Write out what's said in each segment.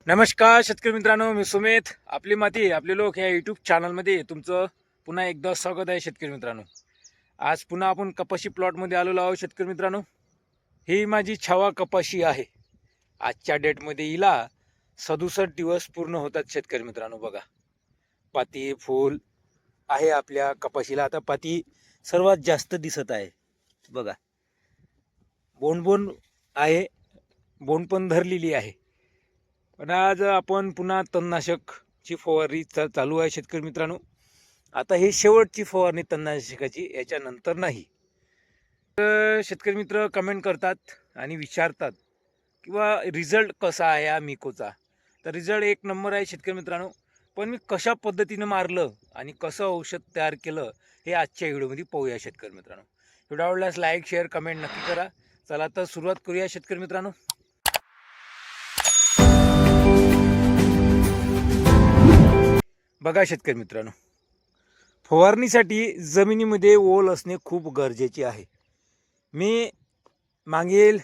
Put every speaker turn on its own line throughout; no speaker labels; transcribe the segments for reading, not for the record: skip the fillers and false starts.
नमस्कार शेतकरी मित्रांनो, मी सुमेध. आपली माती आपले लोक या यूट्यूब चॅनलमध्ये तुमचं पुन्हा एकदा स्वागत आहे. शेतकरी मित्रांनो, आज पुन्हा आपण कपाशी प्लॉटमध्ये आलेलो आहोत. शेतकरी मित्रांनो, ही माझी छावा कपाशी आहे. आजच्या डेटमध्ये हिला 67 दिवस पूर्ण होतात. शेतकरी मित्रांनो बघा, पाती फूल आहे आपल्या कपाशीला. आता पाती सर्वात जास्त दिसत आहे बघा, बोंड आहे, बोंड पण धरलेली आहे. पण आज आपण पुन्हा तणनाशकची फवारणी चालू आहे. शेतकरी मित्रांनो, आता ही शेवटची फवारणी तणनाशकाची, याच्यानंतर नाही. तर शेतकरी मित्र कमेंट करतात आणि विचारतात किंवा रिझल्ट कसा आहे या मिकोचा. तर रिझल्ट एक नंबर आहे शेतकरी मित्रांनो. पण मी कशा पद्धतीनं मारलं आणि कसं औषध तयार केलं हे आजच्या व्हिडिओमध्ये पाहूया. शेतकरी मित्रांनो, व्हिडिओ आवडल्यास लाईक शेअर कमेंट नक्की करा. चला तर सुरुवात करूया शेतकरी मित्रांनो. बघा शेतकरी मित्रांनो, फवारणीसाठी जमिनीमध्ये ओल असणे खूप गरजेचे आहे. मी मागील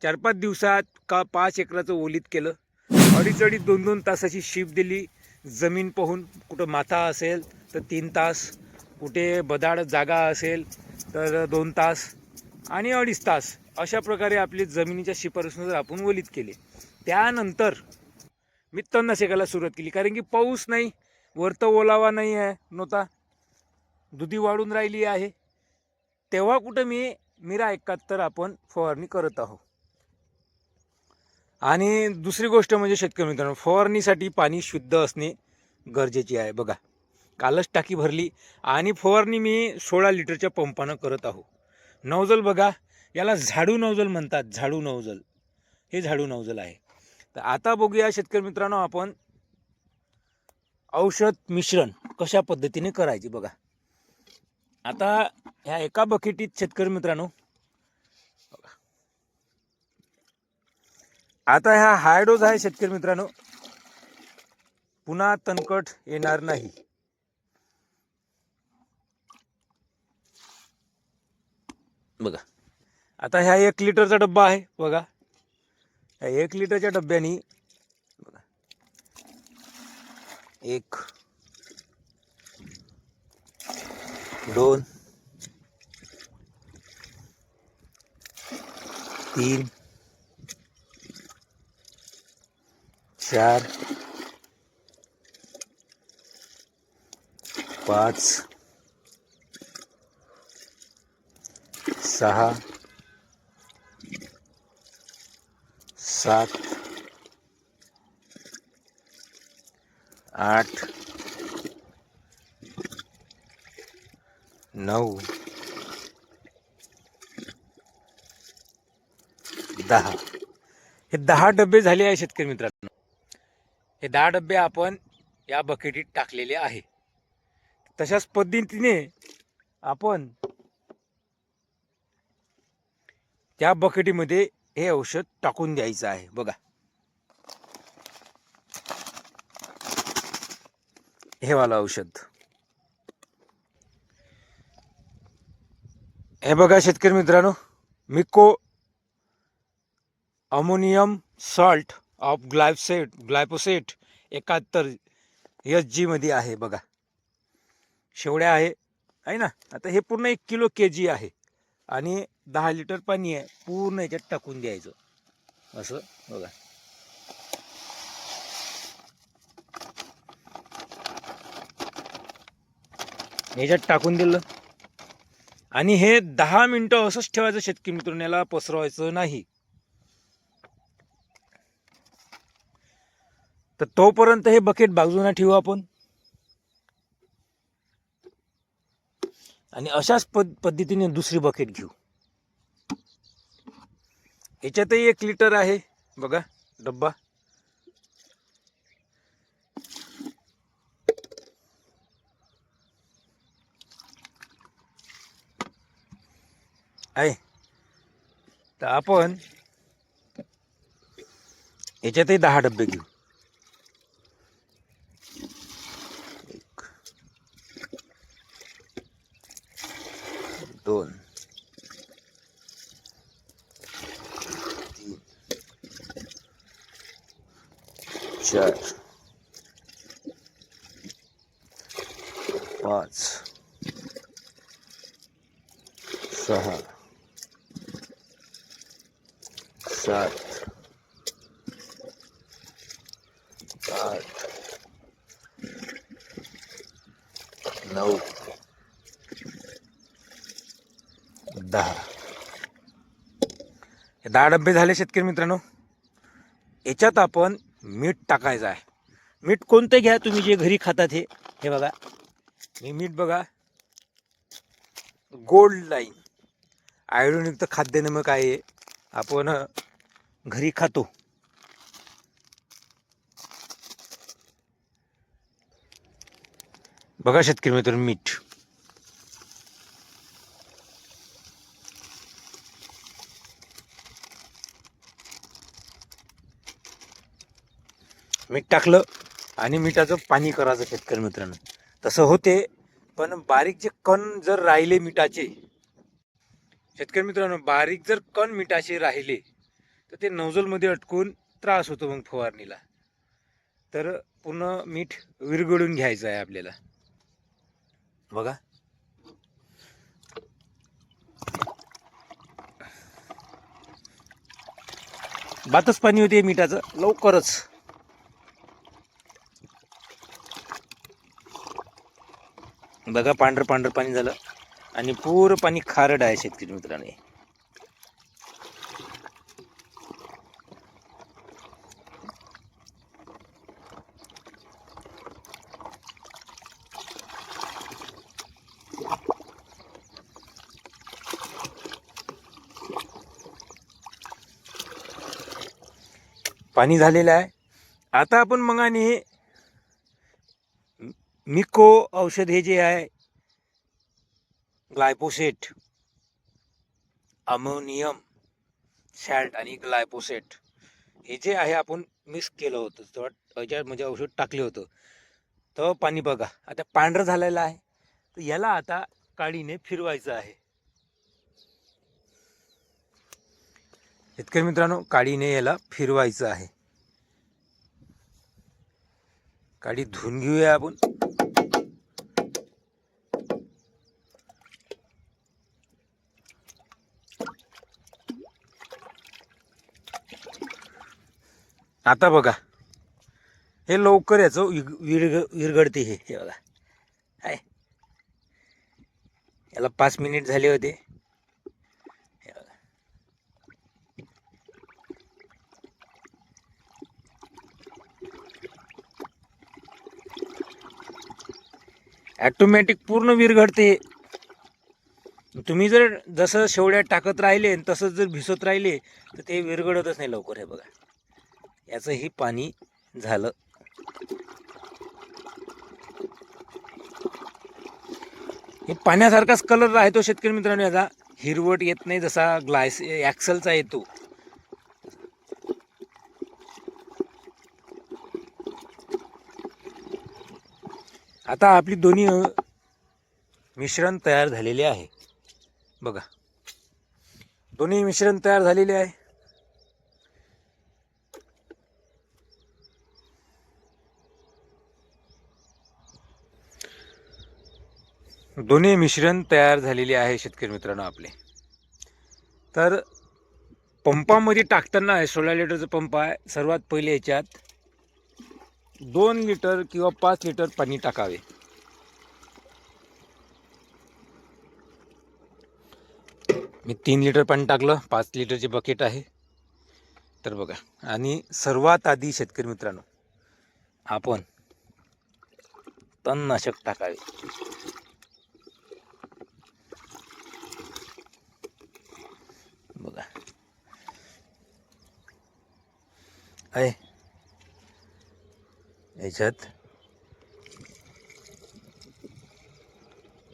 4-5 दिवसात 5 एकराचं ओलीत केलं. अडीच 2-2 तासाची शिफ्ट दिली. जमीन पाहून, कुठं माथा असेल तर 3 तास, कुठे बदाड जागा असेल तर 2 तास आणि 2.5 तास, अशा प्रकारे आपली जमिनीच्या शिफारशीनुसार आपण ओलीत केले. त्यानंतर मी तणनाशकाला सुरुवात केली, कारण की पाऊस नाही, वरतं ओलावा नाही आहे नव्हता, दुधी वाढून राहिली आहे. तेव्हा कुठं मी मिरा 71 आपण फवारणी करत आहोत. आणि दुसरी गोष्ट म्हणजे शेतकरी मित्रांनो, फवारणीसाठी पाणी शुद्ध असणे गरजेचे आहे. बघा, कालच टाकी भरली आणि फवारणी मी 16 लिटरच्या पंपानं करत आहोत. नौजल बघा, याला झाडू नौजल म्हणतात. झाडू नौजल, हे झाडू नौजल आहे. तर आता बघूया शेतकरी मित्रांनो, आपण औषध मिश्रण कशा पद्धतीने करायचे. बघा, आता ह्या एका बकेटीत शेतकरी मित्रांनो, आता ह्या हाय डोस आहे शेतकरी मित्रांनो, पुन्हा तणकट येणार नाही. बघा, आता ह्या 1 लिटरचा डब्बा आहे. बघा, ह्या 1 लिटरच्या डब्यानी बघा, 1 2 3 4 5 6 7 8 9 10, हे 10 डबे झाले आहे शेतकरी मित्रांनो. हे 10 डबे आपण या बकेटीत टाकलेले आहे. तशाच पद्धतीने आपण त्या बकेटीमध्ये हे औषध टाकून द्यायचं आहे. बघा, हे वाला औषध, हे बघा शेतकरी मित्रांनो, मिको ammonium salt of glyphosate 71 SG मध्ये आहे. बघा, शेवड्या आहे ना. आता हे पूर्ण 1 किलो kg आहे आणि 10 लिटर पाणी आहे. पूर्ण याच्यात टाकून द्यायचं असं. बघा, याच्यात टाकून दिलं आणि हे 10 मिनिटं असंच ठेवायचं शेतकरी मित्रांनो, याला पसरवायचं नाही. तर तोपर्यंत हे बकेट बाजूला ठेवू आपण आणि अशाच पद्धतीने दुसरी बकेट घेऊ. याच्यातही 1 लिटर आहे. बघा, डब्बा आहे. तर आपण याच्यातही 10 डब्बे घेऊ. 1 2 3 4 5 6 7 8 9 10. 10 डब्बे झाले शेतकरी मित्रांनो. याच्यात आपण मीठ टाकायचं आहे. मीठ कोणतं घ्या तुम्ही जे घरी खातात हे बघा. हे मीठ बघा, गोल्ड लाईन आयोडनयुक्त खाद्य नमक आहे, आपण घरी खातो. बघा शेतकरी मित्रांनो, मीठ टाकलं आणि मिठाचं पाणी करायचं शेतकरी मित्रांनो. तसं होते, पण बारीक जे कण जर राहिले मिठाचे शेतकरी मित्रांनो, बारीक जर कण मिठाचे राहिले तर ते नोझलमध्ये अटकून त्रास होतो मग फवारणीला. तर पूर्ण मीठ विरघळून घ्यायचं आहे आपल्याला. बघा बातच पाणी होते मिठाचं लवकरच. बघा पांढरं पांढरं पाणी झालं आणि पूर्ण पाणी खारट आहे शेतकरी मित्रांनो. पाणी झालेलं आहे. आता आपण मग आणि मिको औषध हे जे आहे, ग्लायफोसेट, अमोनियम सॅल्ट आणि ग्लायफोसेट हे जे आहे आपण मिक्स केलं होतं, तेव्हा म्हणजे औषध टाकले होतं. तर पाणी बघा आता पांढरं झालेलं आहे. तर याला आता काडीने फिरवायचं आहे शेतकरी मित्रांनो. काडीने याला फिरवायचं आहे. काडी धुवून घेऊया आपण. आता बघा हे लवकर याचं विरघळते. हे बघा आहे, याला 5 मिनिट झाले होते. हे बघा ॲटोमॅटिक पूर्ण विरघळते. तुम्ही जर जसं शेवड्यात टाकत राहिले तसंच जर भिसत राहिले तर ते विरघळतच नाही लवकर. हे बघा याचं ही पाणी झालं. हे पाण्यासारखाच कलर राहतो शेतकरी मित्रांनो. याचा हिरवट येत नाही जसा ॲक्सलचा येतो. आता आपली दोन्ही मिश्रण तयार झालेले आहे. बघा दोन्ही मिश्रण तयार झालेले आहे. दोन्ही मिश्रण तयार झालेले आहे शेतकरी मित्रांनो आपले. तर पंपामध्ये टाकताना 16 लिटरचा पंप आहे. सर्वात पहिले याच्यात 2 लिटर किंवा 5 लिटर पाणी टाकावे. मी 3 लिटर पाणी टाकलं. 5 लिटरचे बकेट आहे. तर बघा, आणि सर्वात आधी शेतकरी मित्रांनो आपण तणनाशक टाकावे. बघा आहे याच्यात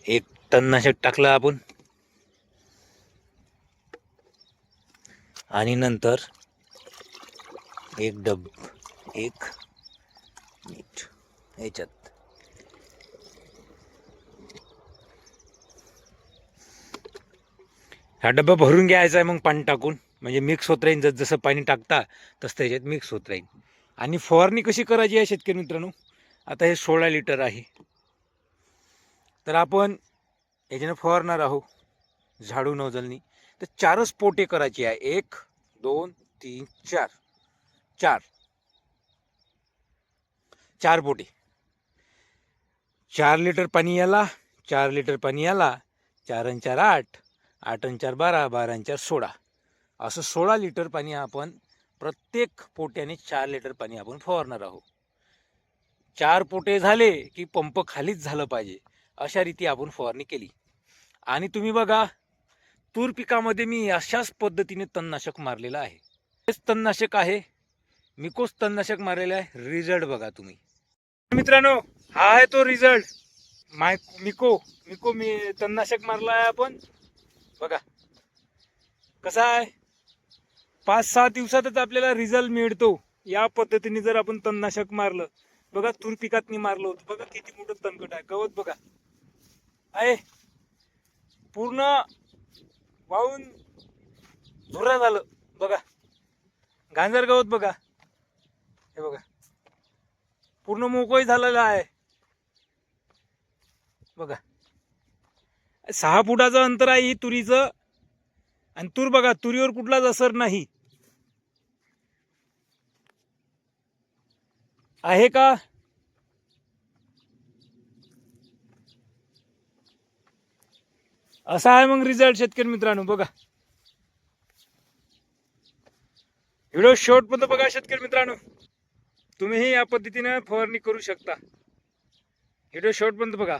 1 तणनाशक टाकलं आपण, आणि नंतर 1 मीठ याच्यात. हा डब्बा भरून घ्यायचा आहे मग पाणी टाकून, म्हणजे मिक्स होत राहील. जसं पाणी टाकता तसं त्याच्यात मिक्स होत राहील. आणि फवारणी कशी करायची आहे शेतकरी मित्रांनो, आता हे 16 लिटर आहे, तर आपण याच्यानं फवारणार आहोत झाडू नोजलनी. तर 4च पोटे करायची आहे, 1 2 3 4, 4 पोटे. 4 लिटर पाणी याला, 4 लिटर पाणी याला, 4 आणि 4 8, 8 आणि 4 12, 12 आणि 4 16, असं 16 लिटर पाणी आपण प्रत्येक पोट्याने 4 लिटर पाणी आपण फवारणार आहोत. 4 पोटे झाले की पंप खालीच झालं पाहिजे, अशा रीती आपण फवारणी केली. आणि तुम्ही बघा, तूर पिकामध्ये मी अशाच पद्धतीने तणनाशक मारलेलं आहे. हेच तणनाशक आहे, मिकोस तणनाशक मारलेलं आहे. रिझल्ट बघा तुम्ही मित्रांनो, हा आहे तो रिझल्ट. मिको मी तणनाशक मारला आहे आपण, बघा कसा आहे. 5-6 दिवसातच आपल्याला रिझल्ट मिळतो. या पद्धतीने जर आपण तणनाशक मारलं, बघा तूर पिकात मारलं होतं, बघा किती मोठं तणकट आहे. गवत बघा आहे पूर्ण वाहून धुरा झालं, बघा गांजर गवत बघा, हे बघा पूर्ण मोकळी झालेला आहे. बघा 6 फुटाचं अंतर आहे ही तुरीचं, आणि तूर बघा, तुरीवर कुठलाच असर नाही आहे का. असा आहे मग रिझल्ट शेतकरी मित्रांनो. बघा व्हिडिओ शेवटपर्यंत बघा शेतकरी मित्रांनो, तुम्हीही या पद्धतीने फवारणी करू शकता. व्हिडिओ शेवटपर्यंत बघा.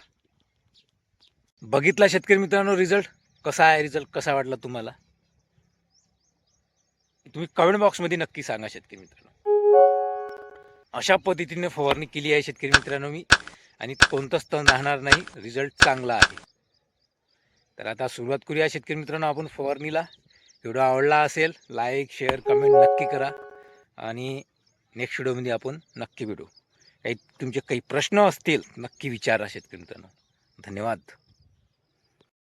बघितला शेतकरी मित्रांनो रिझल्ट कसा आहे, रिझल्ट कसा वाटला तुम्हाला, तुम्ही कमेंट बॉक्समध्ये नक्की सांगा शेतकरी मित्रांनो. अशा पद्धतीने फवारणी केली आहे शेतकरी मित्रांनो मी, आणि कोणतंच तण राहणार नाही, रिझल्ट चांगला आहे. तर आता सुरुवात करूया शेतकरी मित्रांनो आपण फवारणीला. व्हिडिओ आवडला असेल लाईक शेअर कमेंट नक्की करा, आणि नेक्स्ट व्हिडिओमध्ये आपण नक्की भेटू. काही तुमचे काही प्रश्न असतील नक्की विचारा शेतकरी मित्रांनो. धन्यवाद.